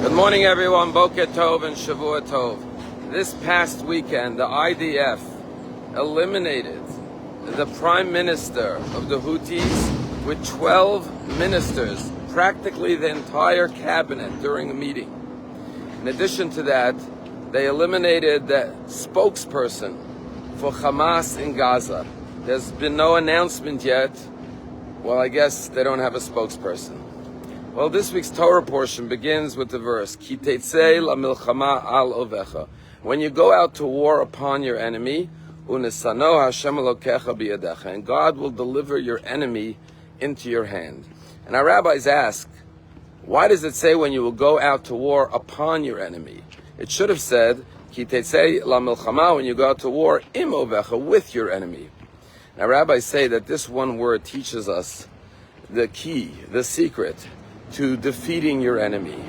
Good morning, everyone. Boker Tov and Shavua Tov. This past weekend, the IDF eliminated the Prime Minister of the Houthis with 12 ministers, practically the entire cabinet during a meeting. In addition to that, they eliminated the spokesperson for Hamas in Gaza. There's been no announcement yet. Well, I guess they don't have a spokesperson. Well, this week's Torah portion begins with the verse, Ki tetzei lamilchama al ovecha. When you go out to war upon your enemy, unesano Hashem elokecha biyadecha, and God will deliver your enemy into your hand. And our rabbis ask, why does it say when you will go out to war upon your enemy? It should have said, Ki tetzei lamilchama, when you go out to war im ovecha, with your enemy. Now, rabbis say that this one word teaches us the key, the secret to defeating your enemy.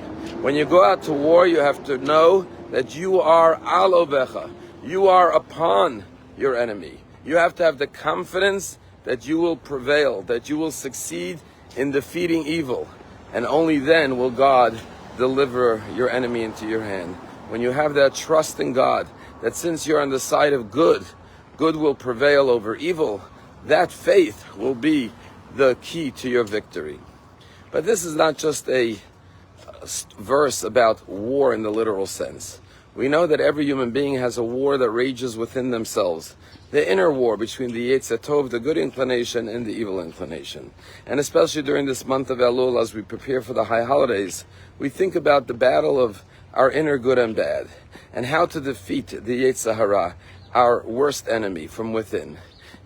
When you go out to war, you have to know that you are al ovecha. You are upon your enemy. You have to have the confidence that you will prevail, that you will succeed in defeating evil. And only then will God deliver your enemy into your hand. When you have that trust in God, that since you're on the side of good, good will prevail over evil, that faith will be the key to your victory. But this is not just a verse about war in the literal sense. We know that every human being has a war that rages within themselves. The inner war between the Yetzer Tov, the good inclination, and the evil inclination. And especially during this month of Elul, as we prepare for the high holidays, we think about the battle of our inner good and bad, and how to defeat the Yetzer Hara, our worst enemy from within.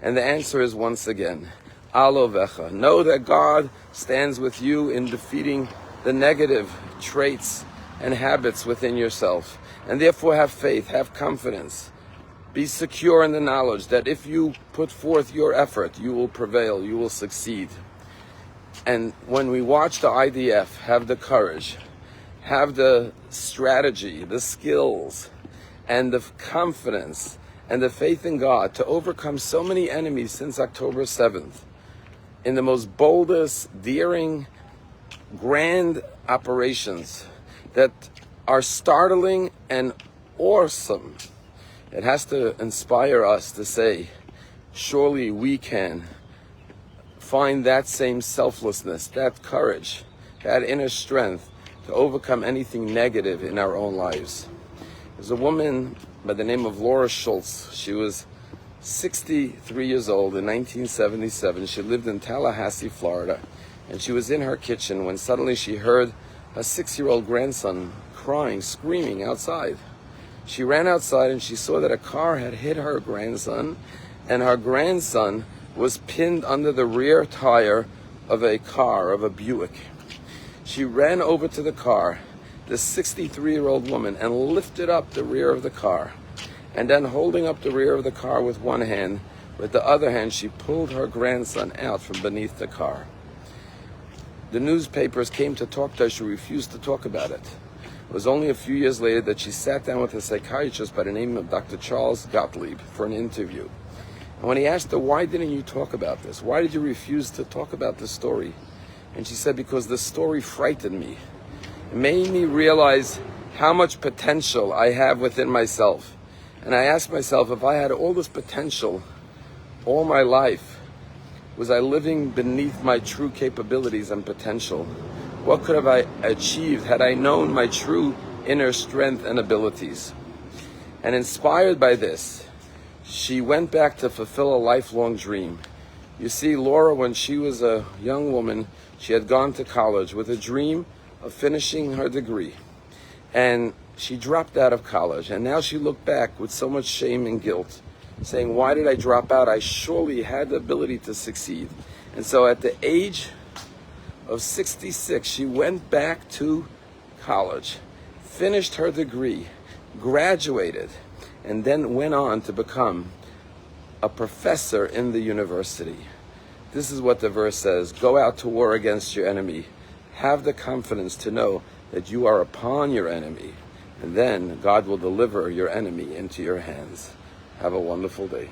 And the answer is once again, Al ovecha. Know that God stands with you in defeating the negative traits and habits within yourself. And therefore have faith, have confidence. Be secure in the knowledge that if you put forth your effort, you will prevail, you will succeed. And when we watch the IDF have the courage, have the strategy, the skills, and the confidence, and the faith in God to overcome so many enemies since October 7th, in the most boldest, daring, grand operations that are startling and awesome, it has to inspire us to say, surely we can find that same selflessness, that courage, that inner strength to overcome anything negative in our own lives. There's a woman by the name of Laura Schultz. She was 63 years old in 1977. She lived in Tallahassee, Florida. And she was in her kitchen when suddenly she heard a 6-year-old grandson crying, screaming outside. She ran outside and she saw that a car had hit her grandson, and her grandson was pinned under the rear tire of a car, of a Buick. She ran over to the car, the 63-year-old woman, and lifted up the rear of the car. And then holding up the rear of the car with one hand, with the other hand, she pulled her grandson out from beneath the car. The newspapers came to talk to her. She refused to talk about it. It was only a few years later that she sat down with a psychiatrist by the name of Dr. Charles Gottlieb for an interview. And when he asked her, why didn't you talk about this? Why did you refuse to talk about this story? And she said, because the story frightened me. It made me realize how much potential I have within myself. And I asked myself, if I had all this potential all my life, was I living beneath my true capabilities and potential? What could have I achieved had I known my true inner strength and abilities? And inspired by this, she went back to fulfill a lifelong dream. You see, Laura, when she was a young woman, she had gone to college with a dream of finishing her degree. And she dropped out of college, and now she looked back with so much shame and guilt, saying, why did I drop out? I surely had the ability to succeed. And so at the age of 66, she went back to college, finished her degree, graduated, and then went on to become a professor in the university. This is what the verse says, go out to war against your enemy. Have the confidence to know that you are upon your enemy, and then God will deliver your enemy into your hands. Have a wonderful day.